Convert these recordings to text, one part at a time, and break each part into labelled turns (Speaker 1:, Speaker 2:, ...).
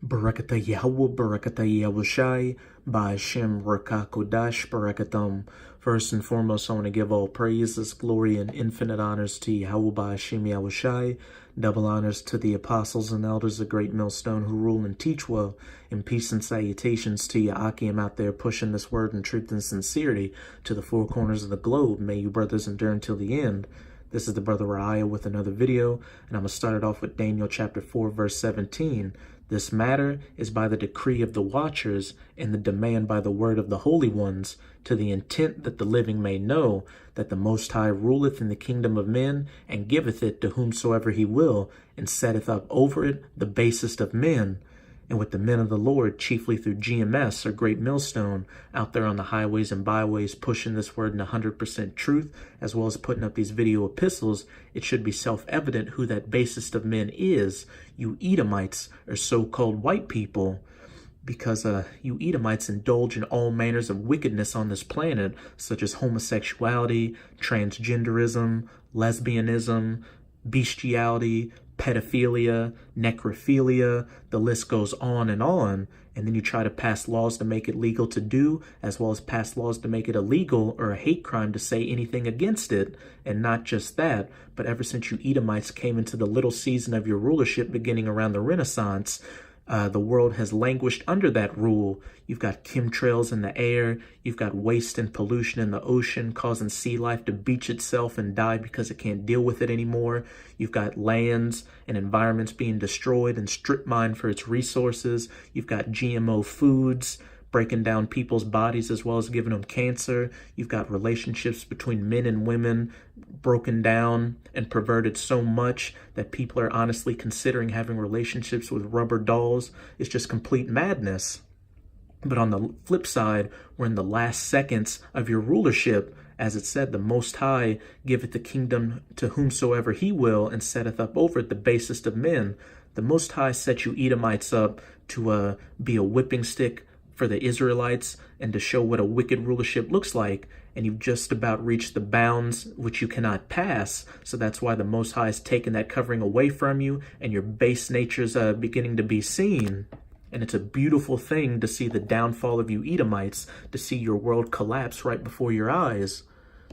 Speaker 1: Barakata Yahweh, Barakata Yahushai, Ba'ashem Rakakodash, Barakatam. First and foremost, I want to give all praises, glory, and infinite honors to Yahweh Ba'ashem Yahushai. Double honors to the apostles and elders of Great Millstone who rule and teach well. And peace and salutations to you, Akim, out there pushing this word in truth and sincerity to the four corners of the globe. May you brothers endure until the end. This is the Brother Raya with another video, and I'm going to start it off with Daniel chapter 4, verse 17. This matter is by the decree of the watchers and the demand by the word of the holy ones, to the intent that the living may know that the Most High ruleth in the kingdom of men, and giveth it to whomsoever he will, and setteth up over it the basest of men. And with the men of the Lord, chiefly through GMS or Great Millstone, out there on the highways and byways pushing this word in 100% truth, as well as putting up these video epistles, it should be self-evident who that basest of men is. You Edomites, or so-called white people, because you Edomites indulge in all manners of wickedness on this planet, such as homosexuality, transgenderism, lesbianism, bestiality, pedophilia, necrophilia, the list goes on, and then you try to pass laws to make it legal to do, as well as pass laws to make it illegal or a hate crime to say anything against it. And not just that, but ever since you Edomites came into the little season of your rulership beginning around the Renaissance, the world has languished under that rule. You've got chemtrails in the air, you've got waste and pollution in the ocean causing sea life to beach itself and die because it can't deal with it anymore. You've got lands and environments being destroyed and strip mined for its resources. You've got GMO foods breaking down people's bodies as well as giving them cancer. You've got relationships between men and women broken down and perverted so much that people are honestly considering having relationships with rubber dolls. It's just complete madness. But on the flip side, we're in the last seconds of your rulership. As it said, the Most High giveth the kingdom to whomsoever he will, and setteth up over it the basest of men. The Most High set you Edomites up to be a whipping stick for the Israelites and to show what a wicked rulership looks like, and you've just about reached the bounds which you cannot pass. So that's why the Most High has taken that covering away from you, and your base nature's beginning to be seen. And it's a beautiful thing to see the downfall of you Edomites, to see your world collapse right before your eyes.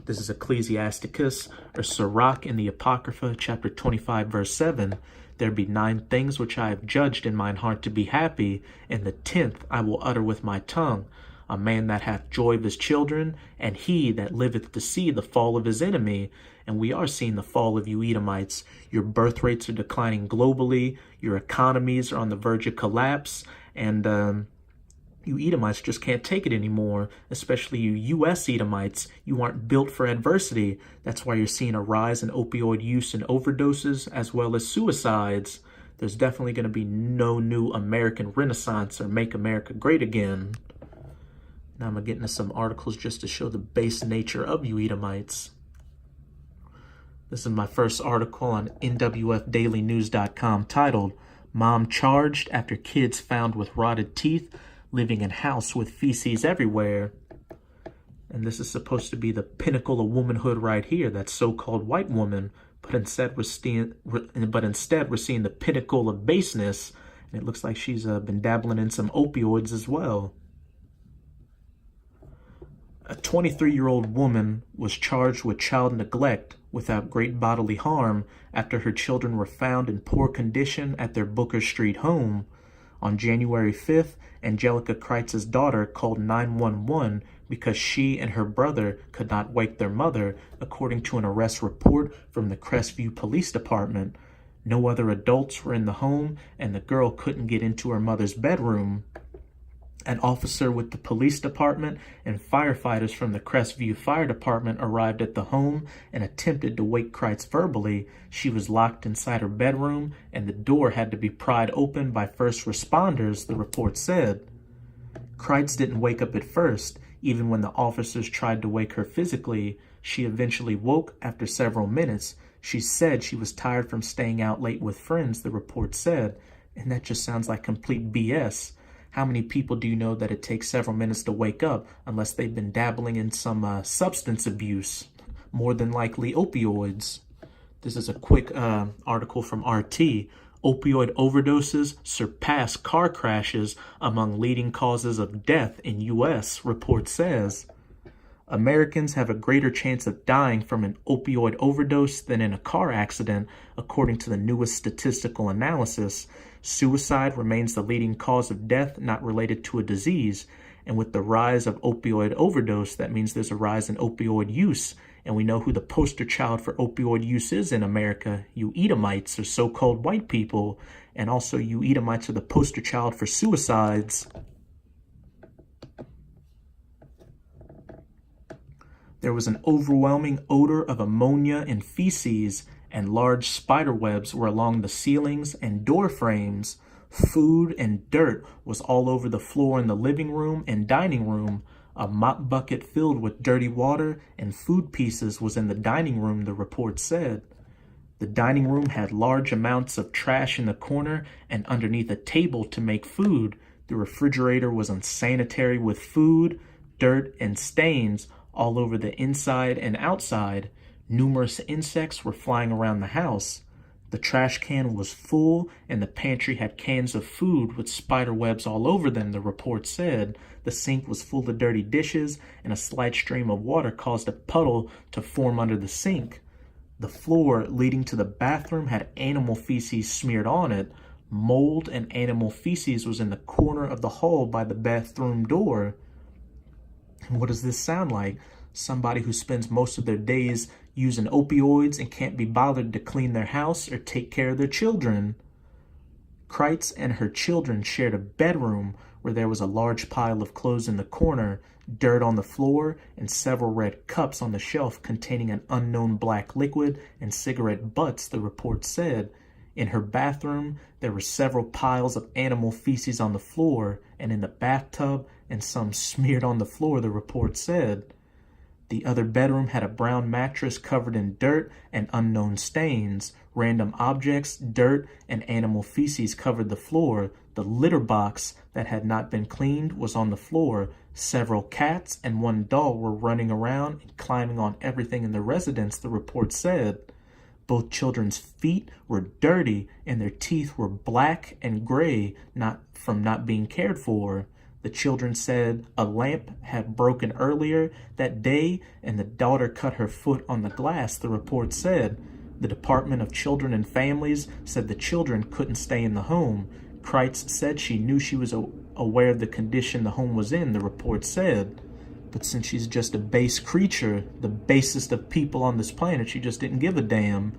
Speaker 1: This is Ecclesiasticus, or Sirach in the Apocrypha, chapter 25, verse 7. There be 9 things which I have judged in mine heart to be happy, and the 10th I will utter with my tongue. A man that hath joy of his children, and he that liveth to see the fall of his enemy. And we are seeing the fall of you Edomites. Your birth rates are declining globally, your economies are on the verge of collapse, and you Edomites just can't take it anymore, especially you U.S. Edomites. You aren't built for adversity. That's why you're seeing a rise in opioid use and overdoses, as well as suicides. There's definitely going to be no new American Renaissance or Make America Great Again. Now I'm going to get into some articles just to show the base nature of you Edomites. This is my first article on NWFDailyNews.com titled, Mom Charged After Kids Found with Rotted Teeth Living in House with Feces Everywhere. And this is supposed to be the pinnacle of womanhood right here, that so-called white woman. But instead we're seeing the pinnacle of baseness. And it looks like she's been dabbling in some opioids as well. A 23-year-old woman was charged with child neglect without great bodily harm after her children were found in poor condition at their Booker Street home. On January 5th, Angelica Kreitz's daughter called 911 because she and her brother could not wake their mother, according to an arrest report from the Crestview Police Department. No other adults were in the home, and the girl couldn't get into her mother's bedroom. An officer with the police department and firefighters from the Crestview Fire Department arrived at the home and attempted to wake Kreitz verbally. She was locked inside her bedroom, and the door had to be pried open by first responders, the report said. Kreitz didn't wake up at first. Even when the officers tried to wake her physically, she eventually woke after several minutes. She said she was tired from staying out late with friends, the report said. And that just sounds like complete BS. How many people do you know that it takes several minutes to wake up unless they've been dabbling in some substance abuse? More than likely opioids. This is a quick article from RT. Opioid overdoses surpass car crashes among leading causes of death in U.S., report says. Americans have a greater chance of dying from an opioid overdose than in a car accident, according to the newest statistical analysis. Suicide remains the leading cause of death not related to a disease. And with the rise of opioid overdose, that means there's a rise in opioid use. And we know who the poster child for opioid use is in America. You Edomites, or so-called white people. And also you Edomites are the poster child for suicides. There was an overwhelming odor of ammonia and feces, and large spider webs were along the ceilings and door frames. Food and dirt was all over the floor in the living room and dining room. A mop bucket filled with dirty water and food pieces was in the dining room, the report said. The dining room had large amounts of trash in the corner and underneath a table to make food. The refrigerator was unsanitary with food, dirt, and stains all over the inside and outside. Numerous insects were flying around the house. The trash can was full, and the pantry had cans of food with spider webs all over them, the report said. The sink was full of dirty dishes, and a slight stream of water caused a puddle to form under the sink. The floor leading to the bathroom had animal feces smeared on it. Mold and animal feces was in the corner of the hall by the bathroom door. What does this sound like? Somebody who spends most of their days using opioids and can't be bothered to clean their house or take care of their children. Kreitz and her children shared a bedroom where there was a large pile of clothes in the corner, dirt on the floor, and several red cups on the shelf containing an unknown black liquid and cigarette butts, the report said. In her bathroom, there were several piles of animal feces on the floor, and in the bathtub, and some smeared on the floor, the report said. The other bedroom had a brown mattress covered in dirt and unknown stains. Random objects, dirt, and animal feces covered the floor. The litter box that had not been cleaned was on the floor. Several cats and one dog were running around and climbing on everything in the residence, the report said. Both children's feet were dirty and their teeth were black and gray, from not being cared for. The children said a lamp had broken earlier that day and the daughter cut her foot on the glass, the report said. The Department of Children and Families said the children couldn't stay in the home. Kreitz said she knew she was aware of the condition the home was in, the report said. But since she's just a base creature, the basest of people on this planet, she just didn't give a damn.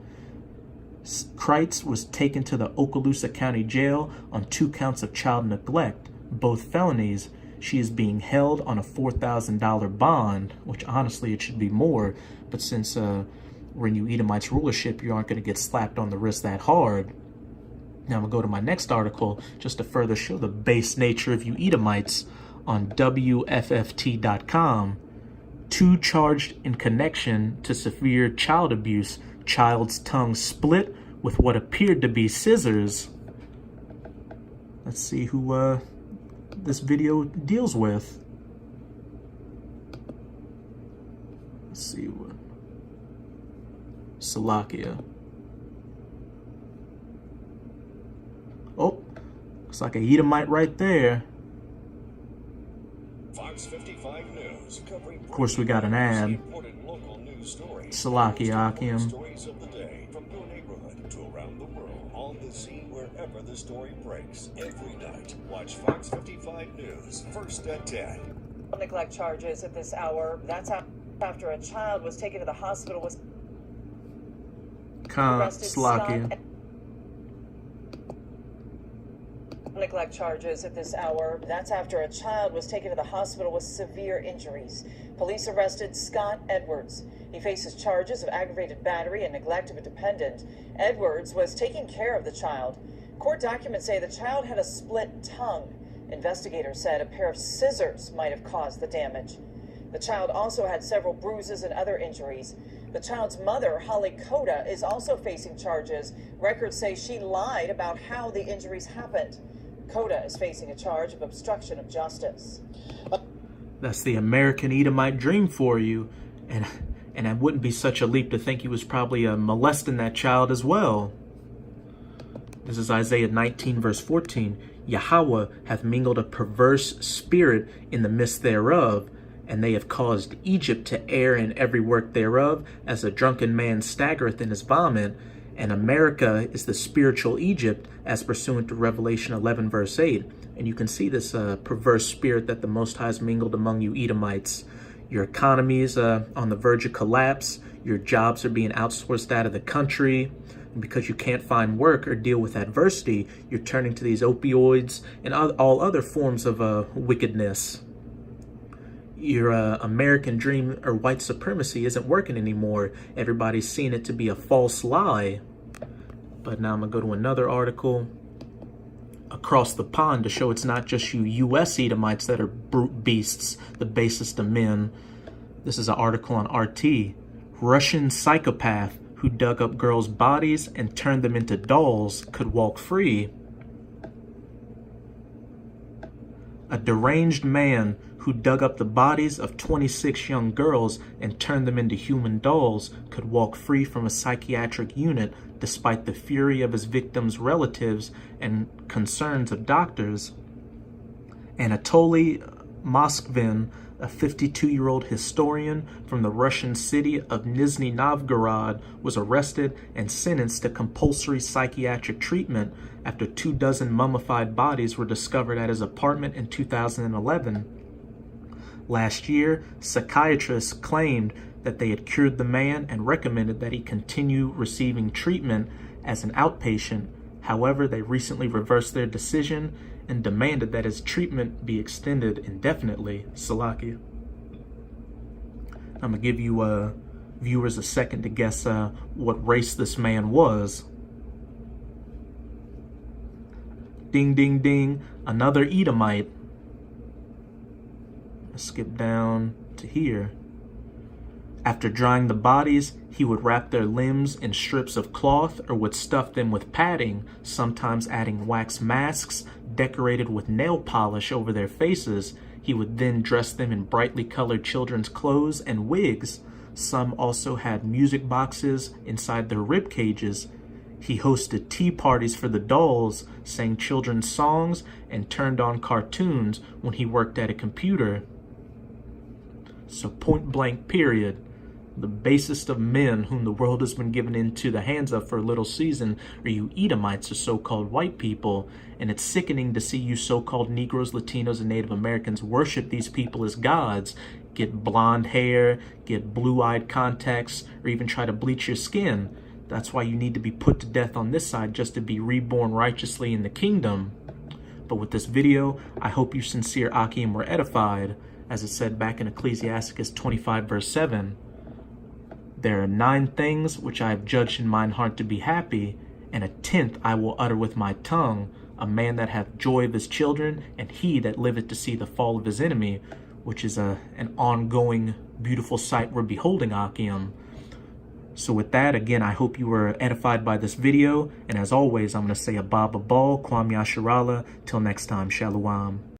Speaker 1: Kreitz was taken to the Okaloosa County Jail on 2 counts of child neglect, both felonies. She is being held on a $4,000 bond, which honestly it should be more, but since we're in you Edomites rulership, you aren't going to get slapped on the wrist that hard. Now I'm going to go to my next article just to further show the base nature of you Edomites on WFFT.com. 2 charged in connection to severe child abuse. Child's tongue split with what appeared to be scissors. Let's see who this video deals with. Let's see what. Salakia. Oh, looks like a Edomite right there.
Speaker 2: Fox 55 News,
Speaker 1: of course, we got an ad. Salakia Akim.
Speaker 2: Stories of the day from your neighborhood to around the world, on the scene wherever the story breaks. Every night, watch Fox 55 News, first at 10.
Speaker 3: Neglect charges at this hour. That's after a child was taken to the hospital with
Speaker 1: Salakia.
Speaker 3: Neglect charges at this hour. That's after a child was taken to the hospital with severe injuries. Police arrested Scott Edwards. He faces charges of aggravated battery and neglect of a dependent. Edwards was taking care of the child. Court documents say the child had a split tongue. Investigators said a pair of scissors might have caused the damage. The child also had several bruises and other injuries. The child's mother, Holly Coda, is also facing charges. Records say she lied about how the injuries happened. Coda is facing a charge of obstruction of justice.
Speaker 1: That's the American Edomite dream for you. And it wouldn't be such a leap to think he was probably molesting that child as well. This is Isaiah 19, verse 14. Yahweh hath mingled a perverse spirit in the midst thereof, and they have caused Egypt to err in every work thereof, as a drunken man staggereth in his vomit. And America is the spiritual Egypt, as pursuant to Revelation 11, verse 8. And you can see this perverse spirit that the Most High has mingled among you Edomites. Your economy is on the verge of collapse. Your jobs are being outsourced out of the country. And because you can't find work or deal with adversity, you're turning to these opioids and all other forms of wickedness. Your American dream or white supremacy isn't working anymore. Everybody's seeing it to be a false lie. But now I'm going to go to another article across the pond to show it's not just you U.S. Edomites that are brute beasts, the basest of men. This is an article on RT. Russian psychopath who dug up girls' bodies and turned them into dolls could walk free. A deranged man who dug up the bodies of 26 young girls and turned them into human dolls could walk free from a psychiatric unit despite the fury of his victims' relatives and concerns of doctors. Anatoly Moskvin, a 52-year-old historian from the Russian city of Nizhny Novgorod, was arrested and sentenced to compulsory psychiatric treatment after 24 mummified bodies were discovered at his apartment in 2011. Last year, psychiatrists claimed that they had cured the man and recommended that he continue receiving treatment as an outpatient. However, they recently reversed their decision and demanded that his treatment be extended indefinitely. Salakia. I'm going to give you viewers a second to guess what race this man was. Ding, ding, ding. Another Edomite. Let's skip down to here. After drying the bodies, he would wrap their limbs in strips of cloth or would stuff them with padding, sometimes adding wax masks decorated with nail polish over their faces. He would then dress them in brightly colored children's clothes and wigs. Some also had music boxes inside their rib cages. He hosted tea parties for the dolls, sang children's songs, and turned on cartoons when he worked at a computer. So point blank period. The basest of men whom the world has been given into the hands of for a little season are you Edomites, or so-called white people. And it's sickening to see you so-called Negroes, Latinos, and Native Americans worship these people as gods, get blonde hair, get blue-eyed contacts, or even try to bleach your skin. That's why you need to be put to death on this side just to be reborn righteously in the kingdom. But with this video, I hope you sincere Akim were edified. As it said back in Ecclesiasticus 25 verse 7, there are 9 things which I have judged in mine heart to be happy, and a 10th I will utter with my tongue, a man that hath joy of his children, and he that liveth to see the fall of his enemy, which is an ongoing beautiful sight we're beholding, Akim. So with that, again, I hope you were edified by this video, and as always, I'm going to say Abba Babal, Kwam Yasharala. Till next time, Shalom.